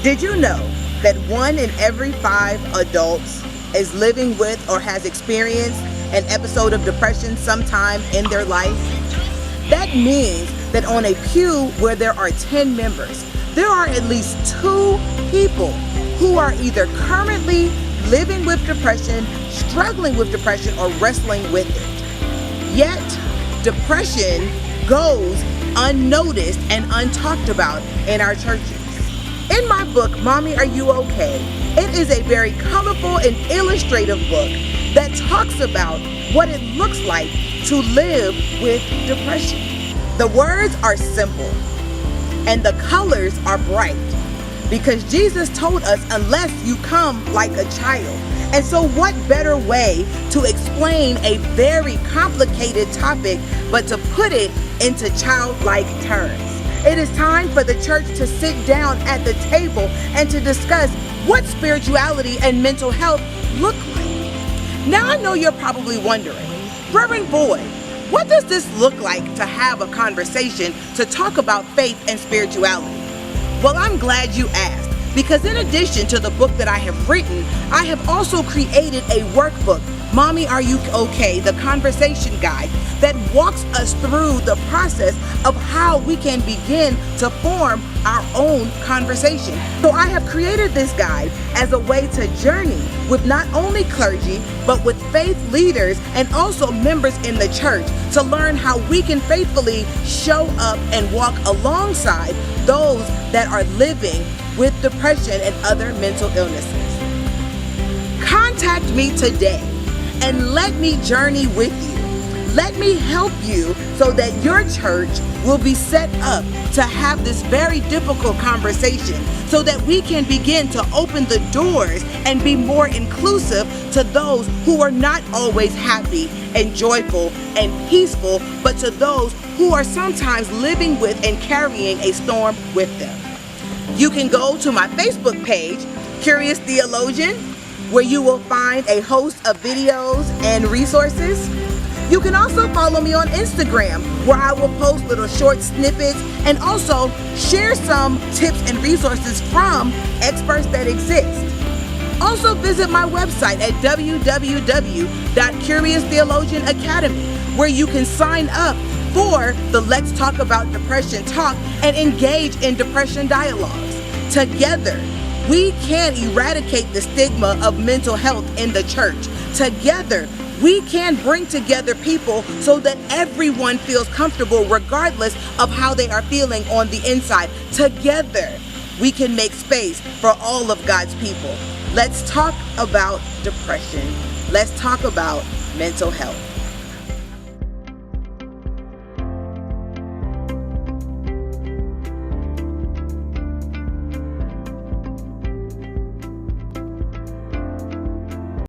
Did you know that 1 in every 5 adults is living with or has experienced an episode of depression sometime in their life? That means that on a pew where there are 10 members, there are at least 2 people who are either currently living with depression, struggling with depression, or wrestling with it. Yet, depression goes unnoticed and untalked about in our churches. In my book, Mommy, Are You Okay? It is a very colorful and illustrative book that talks about what it looks like to live with depression. The words are simple and the colors are bright because Jesus told us, unless you come like a child. And so what better way to explain a very complicated topic but to put it into childlike terms? It is time for the church to sit down at the table and to discuss what spirituality and mental health look like. Now I know you're probably wondering, Reverend Boyd, what does this look like to have a conversation to talk about faith and spirituality? Well, I'm glad you asked, because in addition to the book that I have written, I have also created a workbook, Mommy, Are You Okay? The Conversation Guide, that walks us through the process of how we can begin to form our own conversation. So I have created this guide as a way to journey with not only clergy, but with faith leaders and also members in the church to learn how we can faithfully show up and walk alongside those that are living with depression and other mental illnesses. Contact me today and let me journey with you. Let me help you so that your church will be set up to have this very difficult conversation so that we can begin to open the doors and be more inclusive to those who are not always happy and joyful and peaceful, but to those who are sometimes living with and carrying a storm with them. You can go to my Facebook page, Curious Theologian, where you will find a host of videos and resources. You can also follow me on Instagram, where I will post little short snippets and also share some tips and resources from experts that exist. Also visit my website at www.curioustheologian academy, where you can sign up for the Let's Talk About Depression talk and engage in depression dialogues. Together, we can eradicate the stigma of mental health in the church. Together, we can bring together people so that everyone feels comfortable regardless of how they are feeling on the inside. Together, we can make space for all of God's people. Let's talk about depression. Let's talk about mental health.